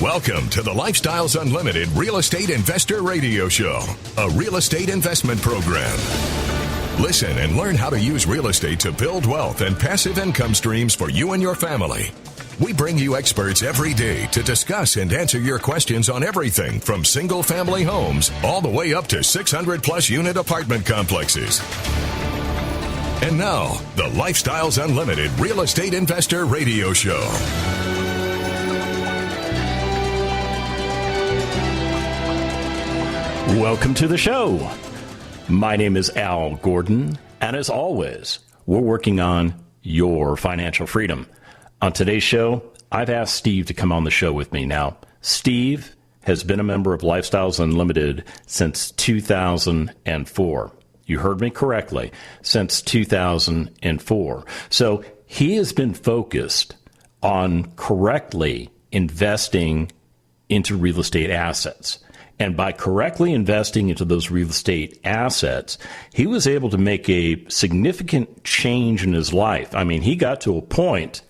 Welcome to the Lifestyles Unlimited Real Estate Investor Radio Show, a real estate investment program. Listen and learn how to use real estate to build wealth and passive income streams for you and your family. We bring you experts every day to discuss and answer your questions on everything from single-family homes all the way up to 600-plus unit apartment complexes. And now, the Lifestyles Unlimited Real Estate Investor Radio Show. Welcome to the show. My name is Al Gordon, and as always, we're working on your financial freedom. On today's show, I've asked Steve to come on the show with me. Now, Steve has been a member of Lifestyles Unlimited since 2004. You heard me correctly, since 2004. So he has been focused on correctly investing into real estate assets. And by correctly investing into those real estate assets, he was able to make a significant change in his life. I mean, he got to a point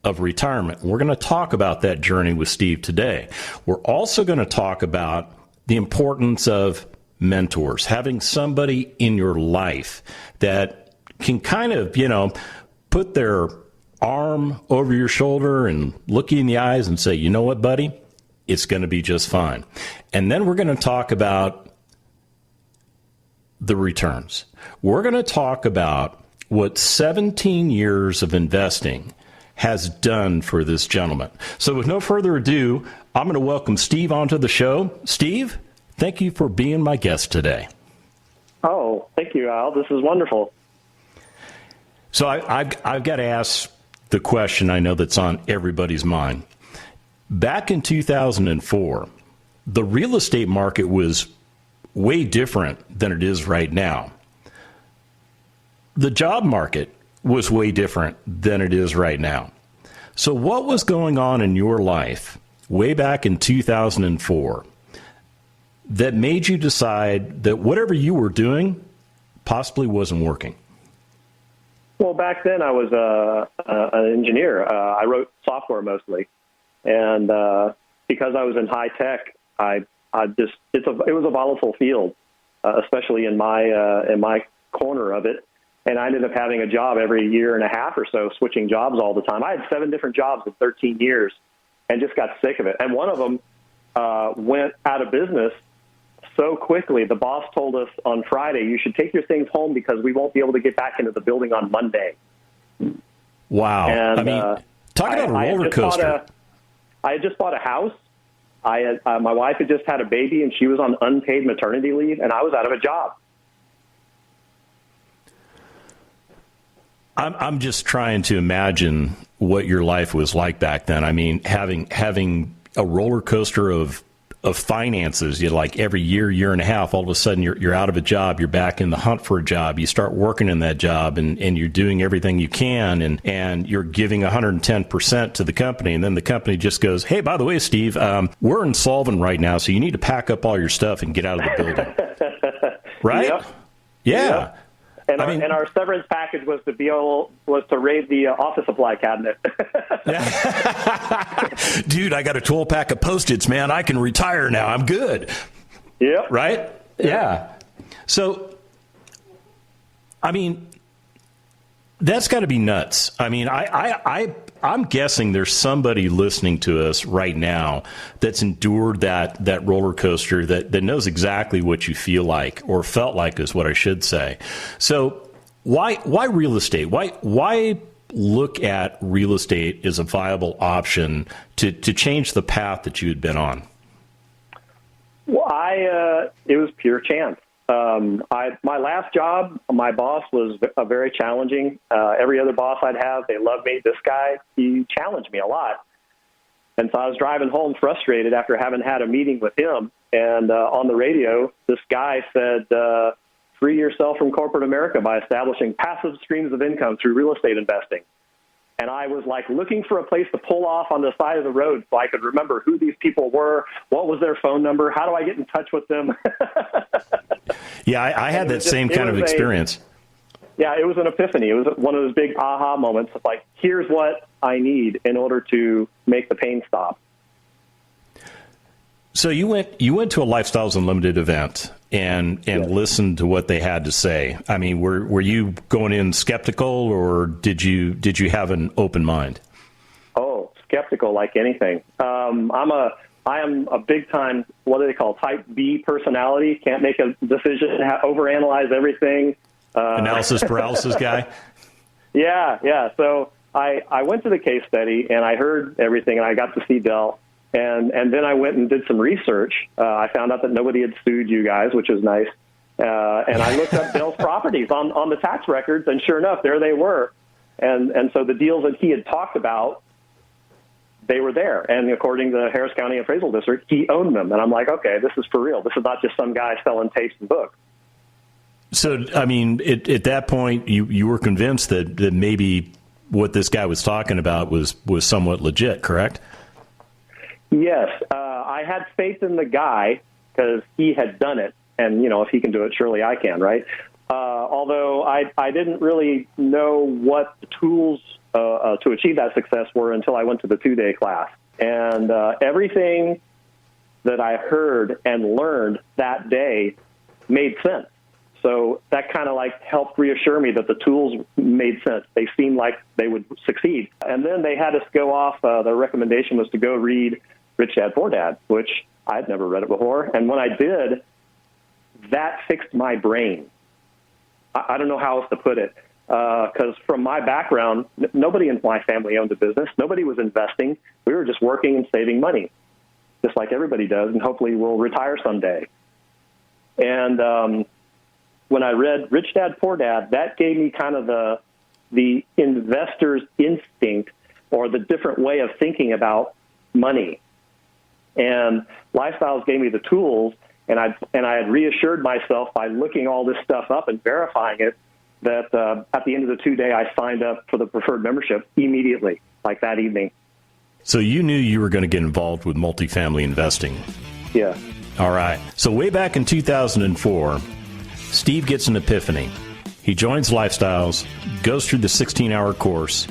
of retirement. We're going to talk about that journey with Steve today. We're also going to talk about the importance of mentors, having somebody in your life that can kind of, put their arm over your shoulder and look you in the eyes and say, you know what, buddy? It's going to be just fine. And then we're going to talk about the returns. We're going to talk about what 17 years of investing has done for this gentleman. So with no further ado, I'm going to welcome Steve onto the show. Steve, thank you for being my guest today. Oh, thank you, Al. This is wonderful. So I've got to ask the question I know that's on everybody's mind. Back in 2004, the real estate market was way different than it is right now. The job market was way different than it is right now. So what was going on in your life way back in 2004 that made you decide that whatever you were doing possibly wasn't working? Well, back then I was an engineer. I wrote software mostly. And because I was in high tech, it was a volatile field, especially in my corner of it. And I ended up having a job every year and a half or so, switching jobs all the time. I had 7 different jobs in 13 years and just got sick of it. And one of them went out of business so quickly. The boss told us on Friday, you should take your things home because we won't be able to get back into the building on Monday. Wow. And, I mean, talk about a roller coaster. I had just bought a house. My wife had just had a baby, and she was on unpaid maternity leave, and I was out of a job. I'm just trying to imagine what your life was like back then. I mean, having a roller coaster of finances, like every year and a half, all of a sudden you're out of a job, you're back in the hunt for a job, you start working in that job and you're doing everything you can and you're giving 110% to the company. And then the company just goes, hey, by the way, Steve, we're insolvent right now, so you need to pack up all your stuff and get out of the building. Right? Yep. Yeah. Yep. And our severance package was to raid the office supply cabinet. Dude, I got a 12-pack of Post-its, man. I can retire now. I'm good. Yeah. Right? Yeah. So, I mean, that's got to be nuts. I mean, I'm guessing there's somebody listening to us right now that's endured that roller coaster that knows exactly what you feel like or felt like is what I should say. So why real estate? Why look at real estate as a viable option to change the path that you had been on? Well, it was pure chance. My last job, my boss was very challenging. Every other boss I'd have, they loved me. This guy, he challenged me a lot. And so I was driving home frustrated after having had a meeting with him. And on the radio, this guy said, free yourself from corporate America by establishing passive streams of income through real estate investing. And I was like looking for a place to pull off on the side of the road so I could remember who these people were, what was their phone number, how do I get in touch with them? Yeah, I had that same kind of experience. Yeah, it was an epiphany. It was one of those big aha moments of like, here's what I need in order to make the pain stop. So you went to a Lifestyles Unlimited event and Yes. listened to what they had to say. I mean, were you going in skeptical, or did you have an open mind? Oh, skeptical like anything. I am a big time, what do they call, type B personality. Can't make a decision, overanalyze everything. Analysis paralysis guy? Yeah. So I went to the case study and I heard everything, and I got to see Dell. And then I went and did some research. I found out that nobody had sued you guys, which was nice. And I looked up Dell's properties on the tax records, and sure enough, there they were. And so the deals that he had talked about, they were there. And according to the Harris County Appraisal District, he owned them. And I'm like, okay, this is for real. This is not just some guy selling tapes and books. So, I mean, at that point, you were convinced that maybe what this guy was talking about was somewhat legit, correct? Yes. I had faith in the guy because he had done it. And, if he can do it, surely I can, right? Although I didn't really know what the tools to achieve that success were until I went to the 2-day class. And everything that I heard and learned that day made sense. So that kind of helped reassure me that the tools made sense. They seemed like they would succeed. And then they had us go off. Their recommendation was to go read Rich Dad, Poor Dad, which I had never read it before. And when I did, that fixed my brain. I don't know how else to put it. Because from my background, nobody in my family owned a business. Nobody was investing. We were just working and saving money, just like everybody does, and hopefully we'll retire someday. And when I read Rich Dad, Poor Dad, that gave me kind of the investor's instinct, or the different way of thinking about money. And Lifestyles gave me the tools, and I had reassured myself by looking all this stuff up and verifying it, that at the end of the 2-day, I signed up for the preferred membership immediately, like that evening. So you knew you were going to get involved with multifamily investing. Yeah. All right. So way back in 2004, Steve gets an epiphany. He joins Lifestyles, goes through the 16-hour course,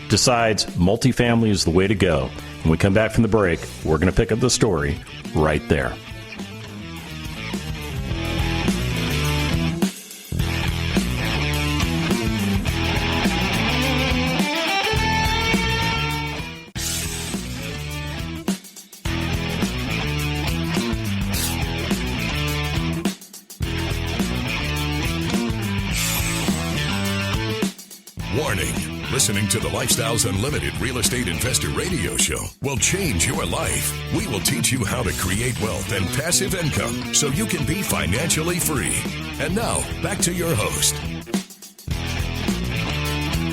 decides multifamily is the way to go. When we come back from the break, we're going to pick up the story right there. Warning. Listening to the Lifestyles Unlimited Real Estate Investor Radio Show will change your life. We will teach you how to create wealth and passive income so you can be financially free. And now, back to your host.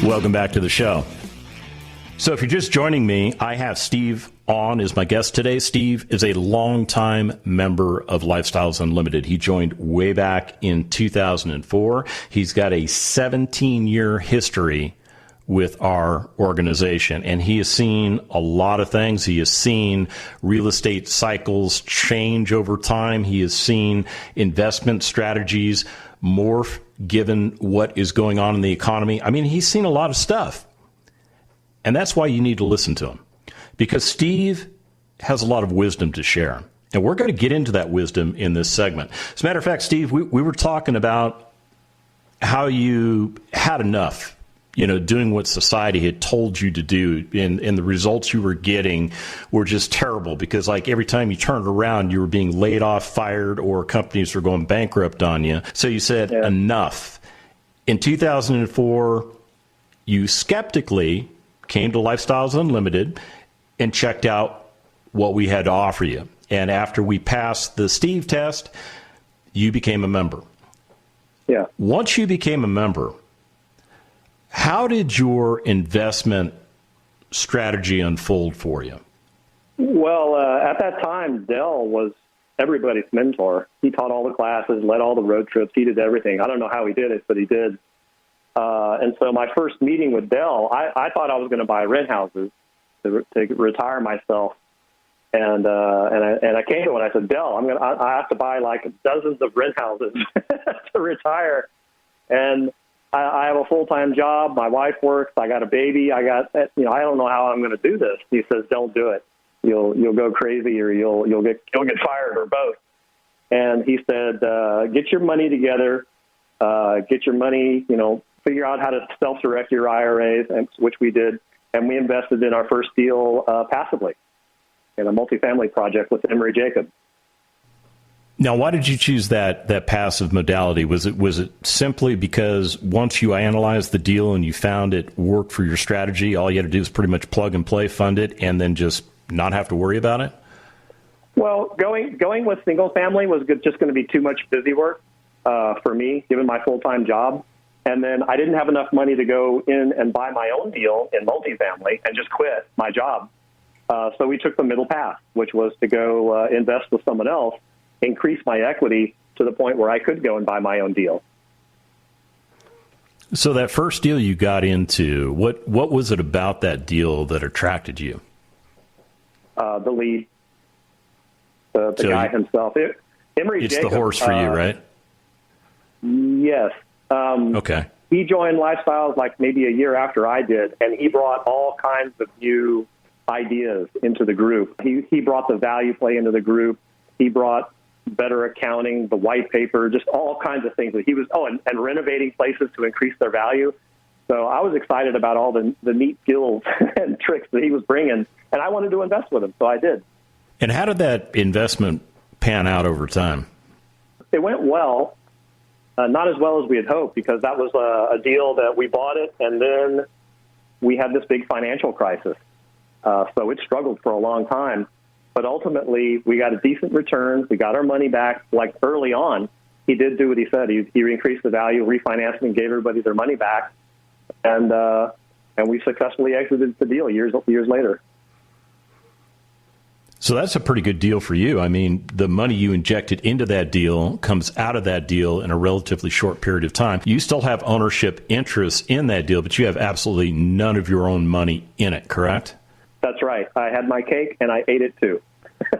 Welcome back to the show. So if you're just joining me, I have Steve on as my guest today. Steve is a longtime member of Lifestyles Unlimited. He joined way back in 2004. He's got a 17-year history with our organization, and he has seen a lot of things. He has seen real estate cycles change over time. He has seen investment strategies morph given what is going on in the economy. I mean, he's seen a lot of stuff. And that's why you need to listen to him, because Steve has a lot of wisdom to share. And we're going to get into that wisdom in this segment. As a matter of fact, Steve, we were talking about how you had enough, doing what society had told you to do. And the results you were getting were just terrible, because every time you turned around, you were being laid off, fired, or companies were going bankrupt on you. So you said, enough. In 2004, you skeptically came to Lifestyles Unlimited and checked out what we had to offer you. And after we passed the Steve test, you became a member. Yeah. Once you became a member, how did your investment strategy unfold for you? Well, at that time, Dell was everybody's mentor. He taught all the classes, led all the road trips. He did everything. I don't know how he did it, but he did. And so my first meeting with Dell, I thought I was going to buy rent houses to retire myself. And I came to him and I said, Dell, I have to buy dozens of rent houses to retire. And I have a full-time job. My wife works. I got a baby. I don't know how I'm going to do this. He says, don't do it. you'll go crazy, or you'll get fired, or both. And he said, get your money together, get your money, figure out how to self-direct your IRAs, which we did. And we invested in our first deal passively in a multifamily project with Emory Jacob. Now, why did you choose that passive modality? Was it simply because once you analyzed the deal and you found it worked for your strategy, all you had to do was pretty much plug and play, fund it, and then just not have to worry about it? Well, going with single family was just going to be too much busy work for me, given my full-time job. And then I didn't have enough money to go in and buy my own deal in multifamily and just quit my job. So we took the middle path, which was to go invest with someone else, increase my equity to the point where I could go and buy my own deal. So that first deal you got into, what was it about that deal that attracted you? The lead, the guy himself. Emory it's Jacob, the horse for you, right? Yes. Okay. He joined Lifestyles like maybe a year after I did, and he brought all kinds of new ideas into the group. He brought the value play into the group. He brought better accounting, the white paper, just all kinds of things. He was and renovating places to increase their value. So I was excited about all the neat skills and tricks that he was bringing, and I wanted to invest with him, so I did. And how did that investment pan out over time? It went well, not as well as we had hoped, because that was a deal that we bought it, and then we had this big financial crisis. So it struggled for a long time. But ultimately, we got a decent return. We got our money back. Like early on, he did do what he said. He increased the value, refinanced, and gave everybody their money back. And we successfully exited the deal years later. So that's a pretty good deal for you. I mean, the money you injected into that deal comes out of that deal in a relatively short period of time. You still have ownership interests in that deal, but you have absolutely none of your own money in it, correct? That's right. I had my cake, and I ate it, too.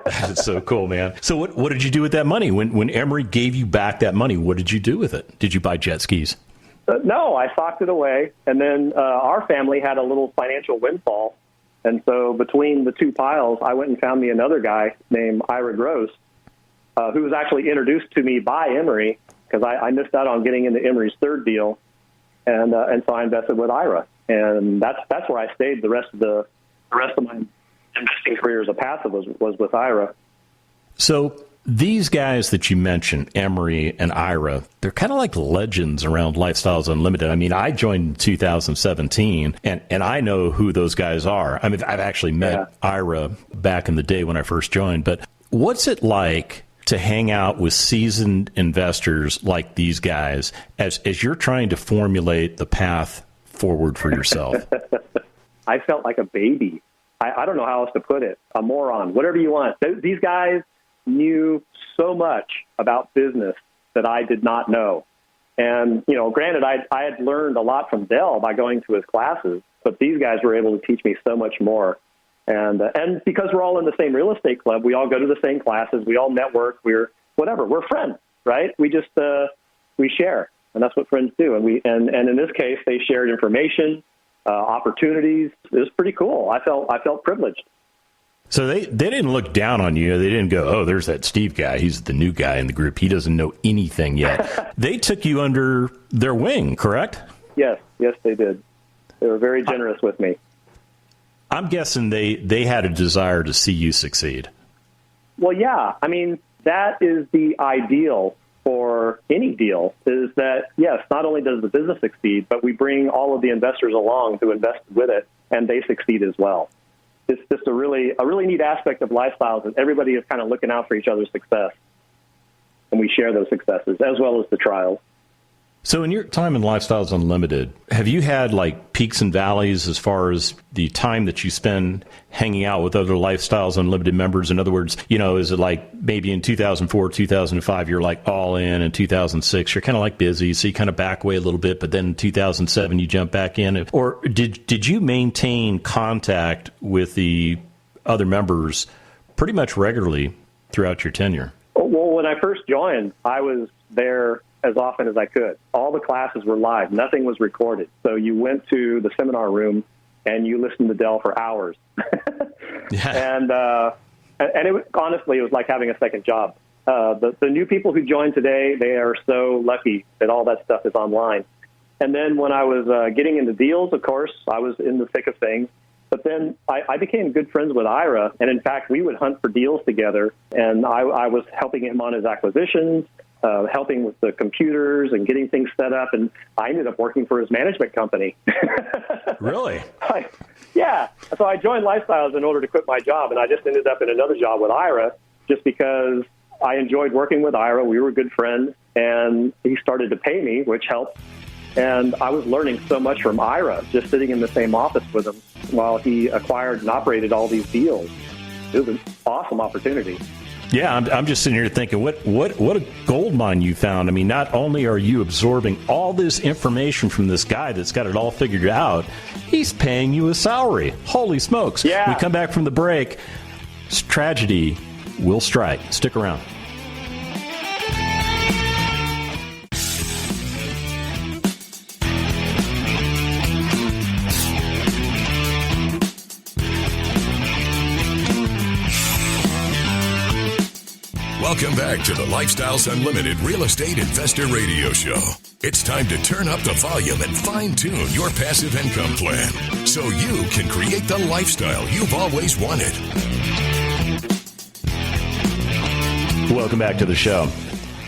That's so cool, man. So what did you do with that money? When Emory gave you back that money, what did you do with it? Did you buy jet skis? No, I socked it away. And then our family had a little financial windfall. And so between the two piles, I went and found me another guy named Ira Gross, who was actually introduced to me by Emory, because I missed out on getting into Emory's third deal. And so I invested with Ira. And that's where I stayed the rest of my investing career as a passive was with Ira. So these guys that you mentioned, Emory and Ira, they're kind of like legends around Lifestyles Unlimited. I mean, I joined in 2017, and I know who those guys are. I mean, I've actually met Ira back in the day when I first joined. But what's it like to hang out with seasoned investors like these guys as you're trying to formulate the path forward for yourself? I felt like a baby. I don't know how else to put it. A moron, whatever you want. These guys knew so much about business that I did not know. And, granted, I had learned a lot from Dell by going to his classes, but these guys were able to teach me so much more. And because we're all in the same real estate club, we all go to the same classes, we all network, we're friends, right? We just, we share, and that's what friends do. And in this case, they shared information, opportunities. It was pretty cool. I felt privileged. So they didn't look down on you. They didn't go, oh, there's that Steve guy. He's the new guy in the group. He doesn't know anything yet. They took you under their wing, correct? Yes, they did. They were very generous with me. I'm guessing they had a desire to see you succeed. Well, yeah. I mean, that is the ideal for any deal, is that, yes, not only does the business succeed, but we bring all of the investors along who invest with it, and they succeed as well. It's just a really neat aspect of Lifestyles, and everybody is kind of looking out for each other's success. And we share those successes as well as the trials. So in your time in Lifestyles Unlimited, have you had like peaks and valleys as far as the time that you spend hanging out with other Lifestyles Unlimited members? In other words, is it like maybe in 2004, 2005, you're like all in 2006, you're kind of like busy, so you kind of back away a little bit, but then in 2007, you jump back in? Or did you maintain contact with the other members pretty much regularly throughout your tenure? Well, when I first joined, I was there as often as I could. All the classes were live. Nothing was recorded. So you went to the seminar room and you listen to Dell for hours. Yeah. And honestly, it was like having a second job. The new people who join today, they are so lucky that all that stuff is online. And then when I was getting into deals, of course, I was in the thick of things. But then I became good friends with Ira, and in fact, we would hunt for deals together, and I was helping him on his acquisitions, helping with the computers and getting things set up, and I ended up working for his management company. Really? Yeah. So I joined Lifestyles in order to quit my job, and I just ended up in another job with Ira just because I enjoyed working with Ira. We were good friends, and he started to pay me, which helped. And I was learning so much from Ira, just sitting in the same office with him while he acquired and operated all these deals. It was an awesome opportunity. Yeah, I'm just sitting here thinking, what a gold mine you found. I mean, not only are you absorbing all this information from this guy that's got it all figured out, he's paying you a salary. Holy smokes. Yeah. We come back from the break. Tragedy will strike. Stick around. Welcome back to the Lifestyles Unlimited Real Estate Investor Radio Show. It's time to turn up the volume and fine-tune your passive income plan so you can create the lifestyle you've always wanted. Welcome back to the show.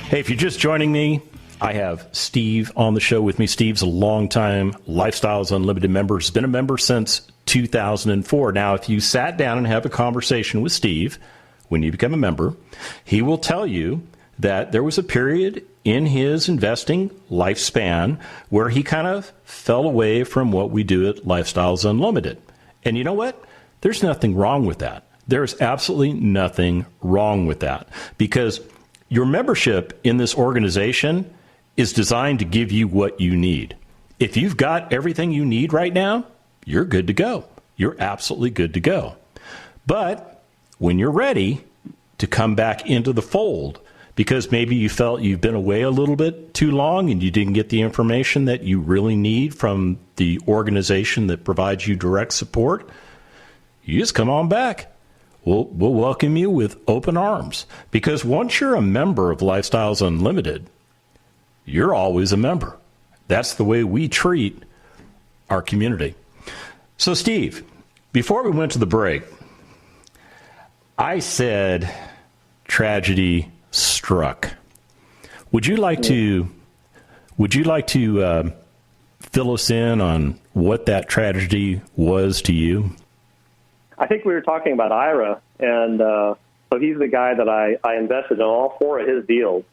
Hey, if you're just joining me, I have Steve on the show with me. Steve's a longtime Lifestyles Unlimited member. He's been a member since 2004. Now, if you sat down and have a conversation with Steve when you become a member, he will tell you that there was a period in his investing lifespan where he kind of fell away from what we do at Lifestyles Unlimited. And you know what? There's nothing wrong with that. There's absolutely nothing wrong with that, because your membership in this organization is designed to give you what you need. If you've got everything you need right now, you're good to go. You're absolutely good to go. But when you're ready to come back into the fold, because maybe you felt you've been away a little bit too long and you didn't get the information that you really need from the organization that provides you direct support, you just come on back. We'll welcome you with open arms, because once you're a member of Lifestyles Unlimited, you're always a member. That's the way we treat our community. So, Steve, before we went to the break, I said tragedy struck. Would you like to fill us in on what that tragedy was to you? I think we were talking about Ira, and so he's the guy that I invested in all four of his deals,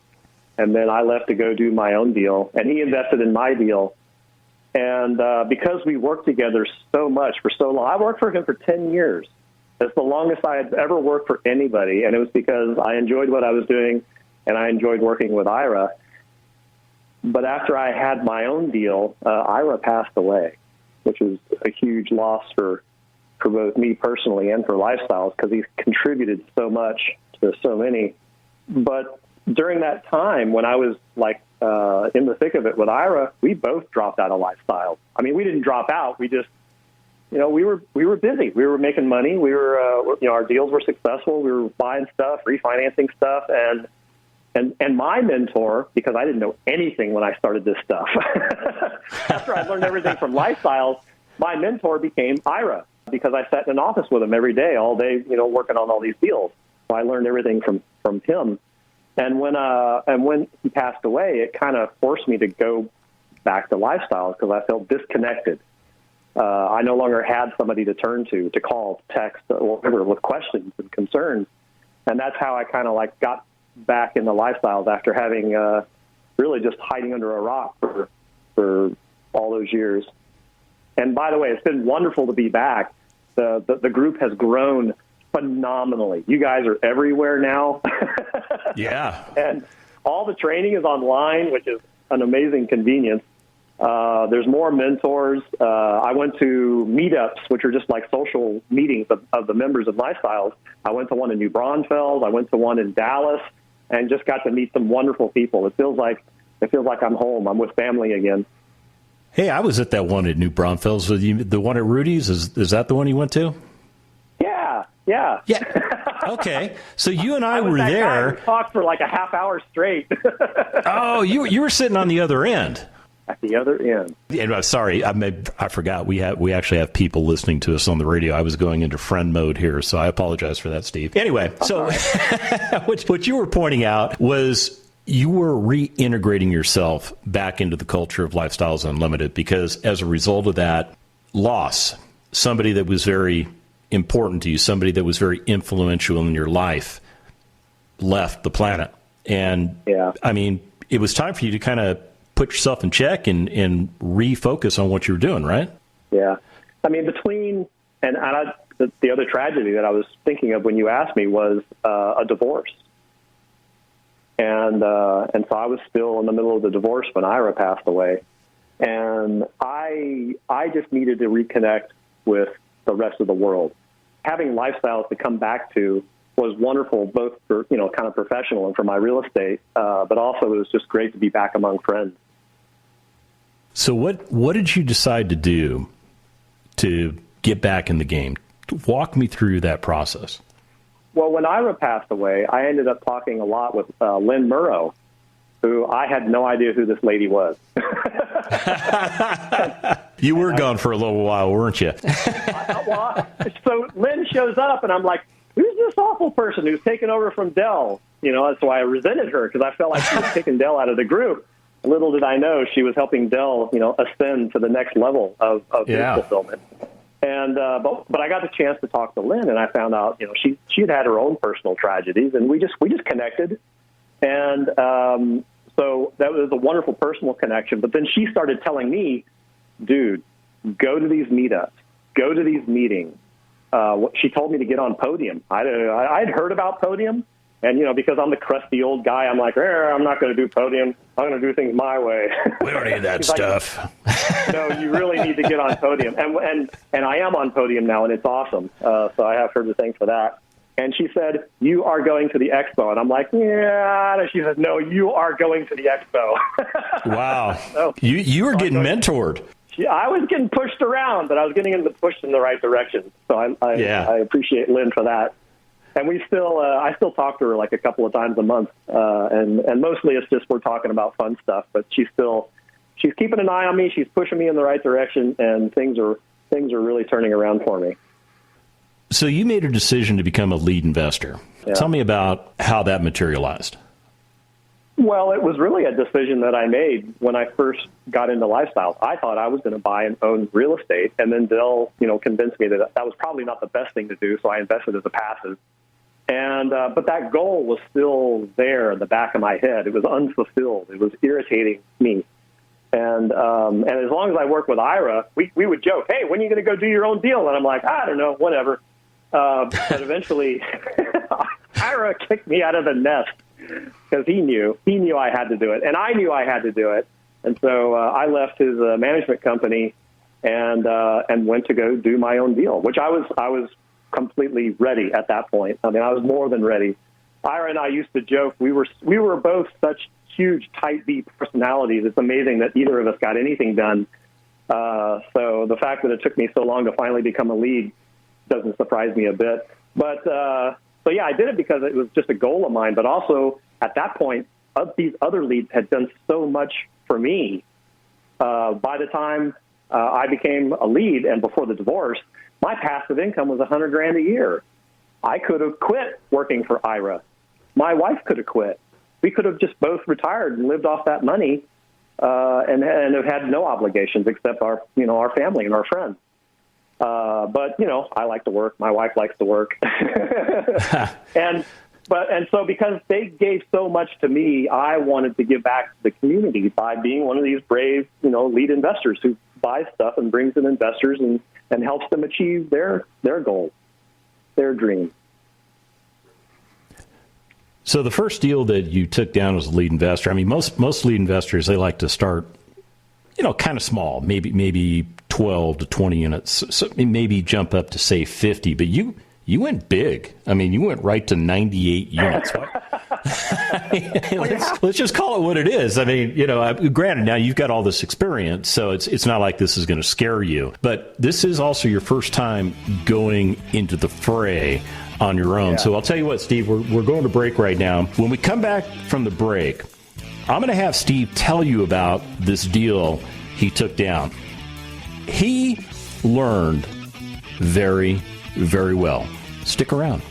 and then I left to go do my own deal, and he invested in my deal. And because we worked together so much for so long, I worked for him for 10 years. It's the longest I had ever worked for anybody, and it was because I enjoyed what I was doing, and I enjoyed working with Ira. But after I had my own deal, Ira passed away, which was a huge loss for both me personally and for Lifestyles, because he's contributed so much to so many. But during that time, when I was in the thick of it with Ira, we both dropped out of Lifestyles. I mean, we didn't drop out. We just, we were busy. We were making money. We were, our deals were successful. We were buying stuff, refinancing stuff, and my mentor, because I didn't know anything when I started this stuff. After I learned everything from Lifestyles, my mentor became Ira, because I sat in an office with him every day, all day, working on all these deals. So I learned everything from him. And when he passed away, it kind of forced me to go back to Lifestyles, because I felt disconnected. I no longer had somebody to turn to call, text, or whatever, with questions and concerns. And that's how I kind of got back into Lifestyles after having really just hiding under a rock for all those years. And by the way, it's been wonderful to be back. The group has grown phenomenally. You guys are everywhere now. Yeah. And all the training is online, which is an amazing convenience. There's more mentors. I went to meetups, which are just like social meetings of the members of Lifestyles. I went to one in New Braunfels. I went to one in Dallas, and just got to meet some wonderful people. It feels like I'm home. I'm with family again. Hey, I was at that one at New Braunfels. The one at Rudy's, is that the one you went to? Yeah. Okay. So you and I were that there. Guy who talked for like a half hour straight. Oh, you were sitting on the other end. At the other end. And I'm sorry, I forgot. We actually have people listening to us on the radio. I was going into friend mode here, so I apologize for that, Steve. Anyway, so what you were pointing out was you were reintegrating yourself back into the culture of Lifestyles Unlimited because as a result of that loss, somebody that was very important to you, somebody that was very influential in your life left the planet. And I mean, it was time for you to kind of put yourself in check and refocus on what you were doing, right? Yeah. I mean, the other tragedy that I was thinking of when you asked me was a divorce. And so I was still in the middle of the divorce when Ira passed away. And I just needed to reconnect with the rest of the world. Having Lifestyles to come back to was wonderful, both for, kind of professional and for my real estate, but also it was just great to be back among friends. So what did you decide to do to get back in the game? Walk me through that process. Well, when Ira passed away, I ended up talking a lot with Lynn Murrow, who I had no idea who this lady was. You were gone for a little while, weren't you? So Lynn shows up, and I'm like, who's this awful person who's taken over from Dell? That's why I resented her, because I felt like she was taking Dell out of the group. Little did I know she was helping Dell, ascend to the next level of fulfillment. And but I got the chance to talk to Lynn, and I found out, she had her own personal tragedies, and we just connected. And so that was a wonderful personal connection. But then she started telling me, dude, go to these meetups, go to these meetings. She told me to get on Podium. I'd heard about Podium, and, because I'm the crusty old guy, I'm like, I'm not going to do Podium. I'm going to do things my way. We don't need that stuff. Like, no, you really need to get on Podium. And I am on Podium now, and it's awesome. So I have her to thank for that. And she said, you are going to the expo. And I'm like, yeah. And she said, no, you are going to the expo. Wow. So, you were getting mentored. I was getting pushed around, but I was getting pushed in the right direction. So I appreciate Lynn for that. And I still talk to her like a couple of times a month. And mostly it's just we're talking about fun stuff, but she's keeping an eye on me. She's pushing me in the right direction, and things are really turning around for me. So you made a decision to become a lead investor. Yeah. Tell me about how that materialized. Well, it was really a decision that I made when I first got into Lifestyles. I thought I was going to buy and own real estate, and then Dell, convinced me that was probably not the best thing to do, so I invested as a passive. And but that goal was still there in the back of my head. It was unfulfilled. It was irritating me. And as long as I worked with Ira, we would joke, hey, when are you going to go do your own deal? And I'm like, I don't know, whatever. But eventually, Ira kicked me out of the nest because he knew I had to do it, and I knew I had to do it. And so I left his management company and went to go do my own deal, which I was completely ready at that point. I mean, I was more than ready. Ira and I used to joke we were both such huge type B personalities. It's amazing that either of us got anything done. So the fact that it took me so long to finally become a lead doesn't surprise me a bit. But so yeah, I did it because it was just a goal of mine. But also at that point, these other leads had done so much for me. By the time I became a lead and before the divorce, my passive income was $100,000 a year. I could have quit working for Ira. My wife could have quit. We could have just both retired and lived off that money, and have had no obligations except our family and our friends. But I like to work. My wife likes to work, and so because they gave so much to me, I wanted to give back to the community by being one of these brave, lead investors who buys stuff and brings in investors and helps them achieve their goals, their dreams. So the first deal that you took down as a lead investor, I mean, most lead investors, they like to start, kind of small, maybe 12 to 20 units, so maybe jump up to, say, 50. But you went big. I mean, you went right to 98 units. let's just call it what it is. I mean, granted, now you've got all this experience, so it's not like this is going to scare you. But this is also your first time going into the fray on your own. Yeah. So I'll tell you what, Steve, we're going to break right now. When we come back from the break, I'm going to have Steve tell you about this deal he took down. He learned very, very well. Stick around.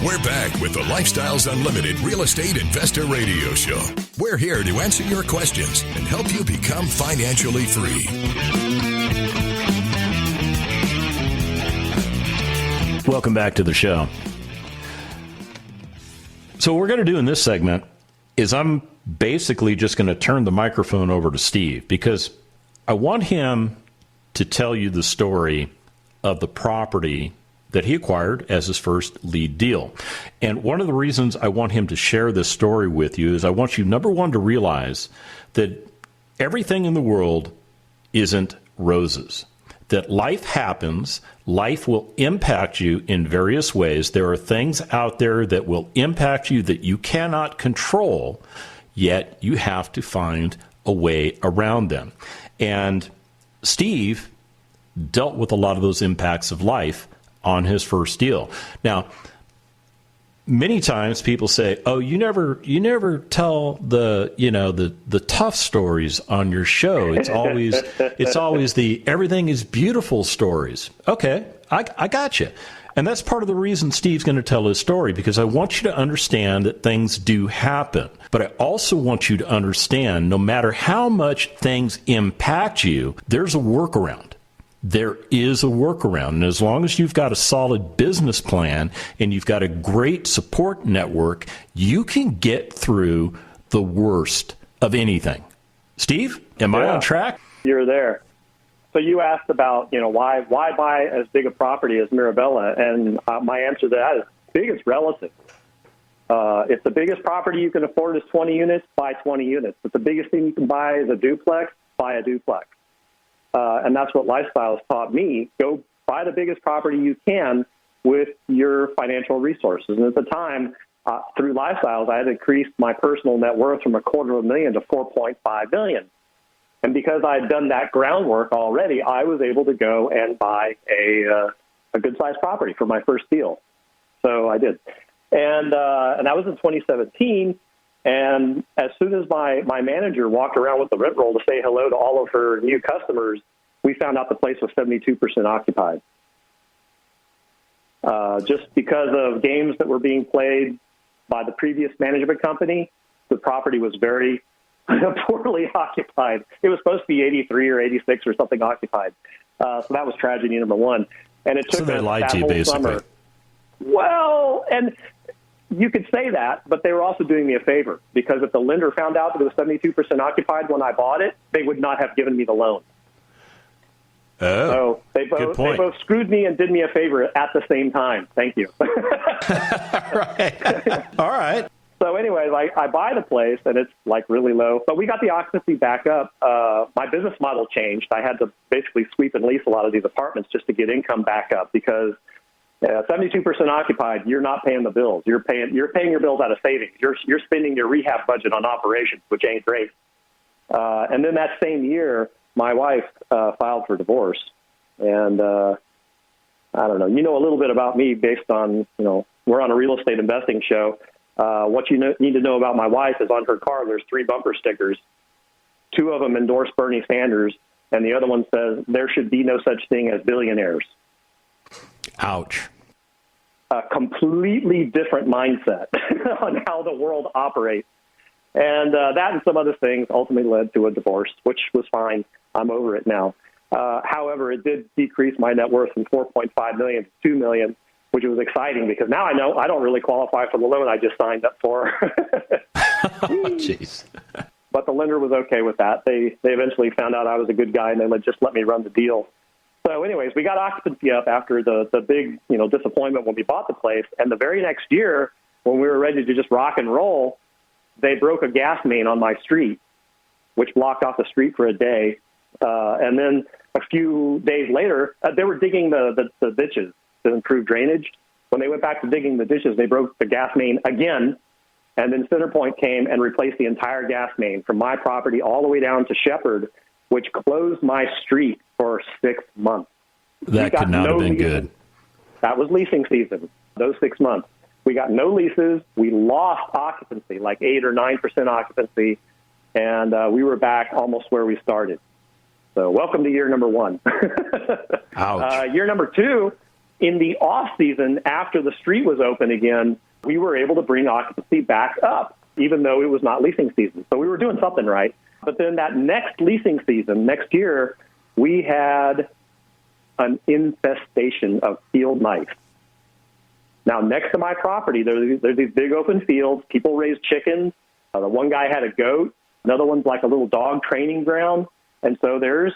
We're back with the Lifestyles Unlimited Real Estate Investor Radio Show. We're here to answer your questions and help you become financially free. Welcome back to the show. So what we're going to do in this segment is I'm basically just going to turn the microphone over to Steve because I want him to tell you the story of the property that he acquired as his first lead deal. And one of the reasons I want him to share this story with you is I want you, number one, to realize that everything in the world isn't roses. That life happens, life will impact you in various ways. There are things out there that will impact you that you cannot control, yet you have to find a way around them. And Steve dealt with a lot of those impacts of life on his first deal. Now, many times people say, "Oh, you never tell the tough stories on your show. It's always the everything is beautiful stories." Okay, I got you. And that's part of the reason Steve's going to tell his story, because I want you to understand that things do happen. But I also want you to understand no matter how much things impact you, there's a workaround. There is a workaround. And as long as you've got a solid business plan and you've got a great support network, you can get through the worst of anything. Steve, am I on track? You're there. So you asked about, why buy as big a property as Mirabella? And my answer to that is big is relative. If the biggest property you can afford is 20 units, buy 20 units. If the biggest thing you can buy is a duplex, buy a duplex. And that's what Lifestyles taught me. Go buy the biggest property you can with your financial resources. And at the time, through Lifestyles, I had increased my personal net worth from $250,000 to $4.5 million. And because I had done that groundwork already, I was able to go and buy a good-sized property for my first deal. So I did. And that was in 2017. And as soon as my manager walked around with the rent roll to say hello to all of her new customers, we found out the place was 72% occupied. Just because of games that were being played by the previous management company, the property was very poorly occupied. It was supposed to be 83 or 86 or something occupied. So that was tragedy number one. And it took so they lied to you, basically. Summer. Well, and you could say that, but they were also doing me a favor, because if the lender found out that it was 72% occupied when I bought it, they would not have given me the loan. Oh, so they both screwed me and did me a favor at the same time. Thank you. Right. All right. So anyway, I buy the place and it's really low, but we got the occupancy back up. My business model changed. I had to basically sweep and lease a lot of these apartments just to get income back up, because 72% occupied, you're not paying the bills. You're paying your bills out of savings. You're spending your rehab budget on operations, which ain't great. And then that same year, my wife filed for divorce. And I don't know. You know a little bit about me based on, we're on a real estate investing show. What you need to know about my wife is on her car, there's 3 bumper stickers. 2 of them endorse Bernie Sanders, and the other one says there should be no such thing as billionaires. Ouch. A completely different mindset on how the world operates. And that and some other things ultimately led to a divorce, which was fine. I'm over it now. However, it did decrease my net worth from $4.5 million to $2 million, which was exciting, because now I know I don't really qualify for the loan I just signed up for. Oh, jeez. But the lender was okay with that. They eventually found out I was a good guy, and they just let me run the deal. So anyways, we got occupancy up after the big, disappointment when we bought the place. And the very next year, when we were ready to just rock and roll, they broke a gas main on my street, which blocked off the street for a day. And then a few days later, they were digging the ditches to improve drainage. When they went back to digging the ditches, they broke the gas main again. And then CenterPoint came and replaced the entire gas main from my property all the way down to Shepherd, which closed my street for 6 months. That could not have been good. That was leasing season, those 6 months. We got no leases. We lost occupancy, like 8 or 9% occupancy, and we were back almost where we started. So welcome to year number 1. Ouch. Year number 2, in the off season, after the street was open again, we were able to bring occupancy back up, even though it was not leasing season. So we were doing something right. But then that next leasing season, next year, we had an infestation of field mice. Now, next to my property, there's these big open fields. People raise chickens. The one guy had a goat. Another one's like a little dog training ground. And so there's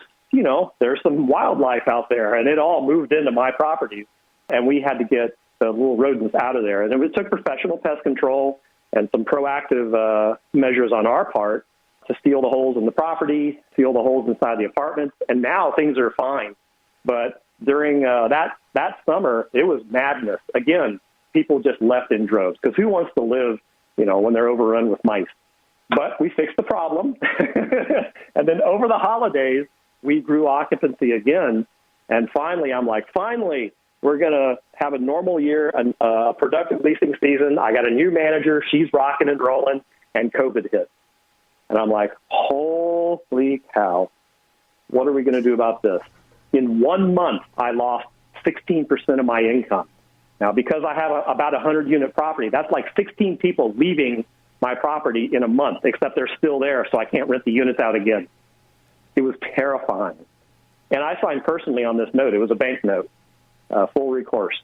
some wildlife out there, and it all moved into my property. And we had to get the little rodents out of there. And it took professional pest control and some proactive measures on our part to seal the holes in the property, seal the holes inside the apartments. And now things are fine. But during that summer, it was madness. Again, people just left in droves because who wants to live, when they're overrun with mice? But we fixed the problem. And then over the holidays, we grew occupancy again. And finally, I'm like, we're going to have a normal year, a productive leasing season. I got a new manager. She's rocking and rolling, and COVID hit. And I'm like, holy cow, what are we going to do about this? In 1 month, I lost 16% of my income. Now, because I have about 100-unit property, that's like 16 people leaving my property in a month, except they're still there, so I can't rent the units out again. It was terrifying. And I signed personally on this note. It was a bank note, full recourse.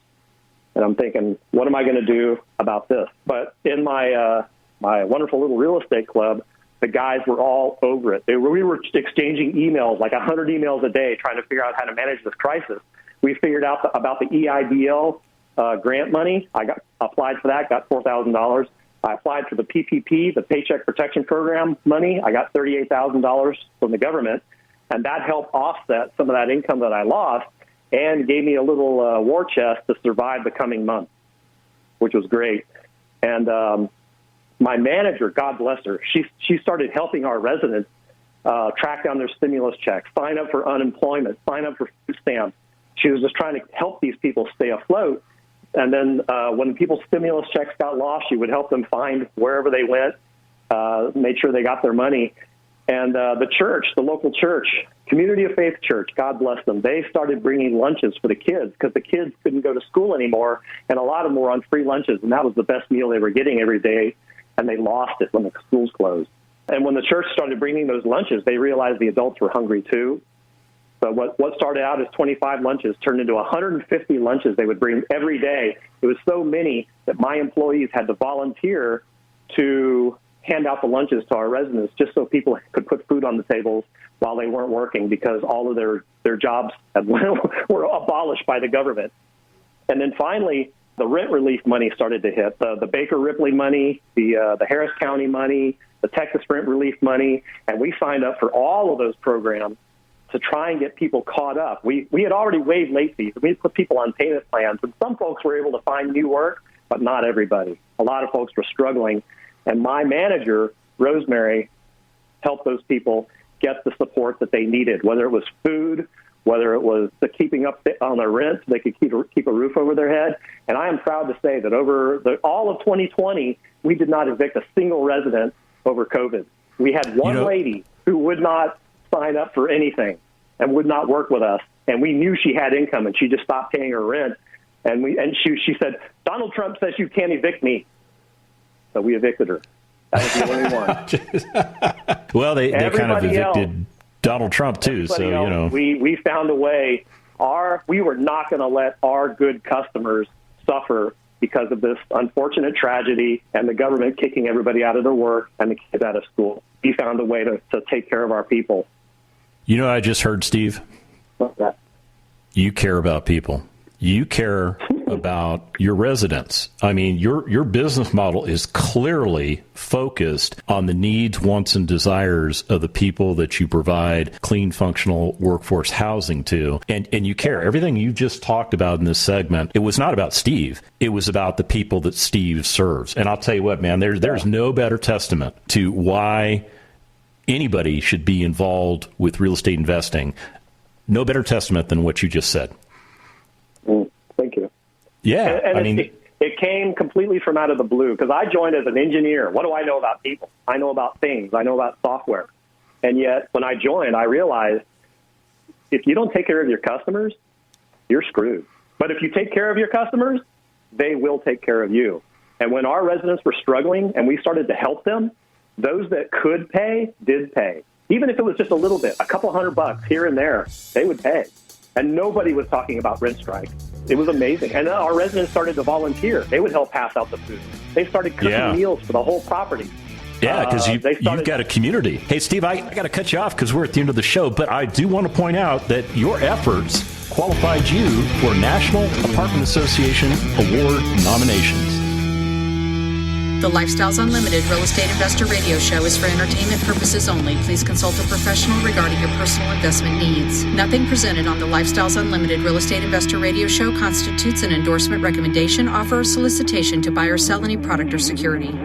And I'm thinking, what am I going to do about this? But in my wonderful little real estate club, the guys were all over it. We were exchanging emails, like 100 emails a day, trying to figure out how to manage this crisis. We figured out about the EIDL grant money. I applied for that, got $4,000. I applied for the PPP, the Paycheck Protection Program money. I got $38,000 from the government, and that helped offset some of that income that I lost and gave me a little war chest to survive the coming month, which was great. And my manager, God bless her, she started helping our residents track down their stimulus checks, sign up for unemployment, sign up for food stamps. She was just trying to help these people stay afloat. And then when people's stimulus checks got lost, she would help them find wherever they went, made sure they got their money. And the church, the local church, Community of Faith Church, God bless them, they started bringing lunches for the kids because the kids couldn't go to school anymore, and a lot of them were on free lunches, and that was the best meal they were getting every day, and they lost it when the schools closed. And when the church started bringing those lunches, they realized the adults were hungry too. So what started out as 25 lunches turned into 150 lunches they would bring every day. It was so many that my employees had to volunteer to hand out the lunches to our residents just so people could put food on the tables while they weren't working because all of their jobs were abolished by the government. And then finally, the rent relief money started to hit, the Baker Ripley money, the Harris County money, the Texas rent relief money, and we signed up for all of those programs to try and get people caught up. We had already waived late fees. We put people on payment plans, and some folks were able to find new work, but not everybody. A lot of folks were struggling, and my manager, Rosemary, helped those people get the support that they needed, whether it was food, whether it was the keeping up on their rent so they could keep a roof over their head. And I am proud to say that over all of 2020, we did not evict a single resident over COVID. We had one lady who would not sign up for anything and would not work with us. And we knew she had income, and she just stopped paying her rent. And she said, Donald Trump says you can't evict me. So we evicted her. That was the only one. Well, they kind of evicted Donald Trump, too. So, We found a way. We were not going to let our good customers suffer because of this unfortunate tragedy and the government kicking everybody out of their work and the kids out of school. We found a way to take care of our people. You know, I just heard, Steve. What's that? You care about people. You care about your residents. I mean, your business model is clearly focused on the needs, wants, and desires of the people that you provide clean, functional workforce housing to. And you care. Everything you just talked about in this segment, it was not about Steve. It was about the people that Steve serves. And I'll tell you what, man, there's no better testament to why anybody should be involved with real estate investing. No better testament than what you just said. Thank you. Yeah. And it came completely from out of the blue because I joined as an engineer. What do I know about people? I know about things. I know about software. And yet when I joined, I realized if you don't take care of your customers, you're screwed. But if you take care of your customers, they will take care of you. And when our residents were struggling and we started to help them, those that could pay did pay. Even if it was just a little bit, a couple $100 here and there, they would pay. And nobody was talking about rent strike. It was amazing. And our residents started to volunteer. They would help pass out the food. They started cooking meals for the whole property. Yeah, because you've got a community. Hey, Steve, I got to cut you off because we're at the end of the show, but I do want to point out that your efforts qualified you for National Apartment Association Award nominations. The Lifestyles Unlimited Real Estate Investor Radio Show is for entertainment purposes only. Please consult a professional regarding your personal investment needs. Nothing presented on the Lifestyles Unlimited Real Estate Investor Radio Show constitutes an endorsement, recommendation, offer, or solicitation to buy or sell any product or security.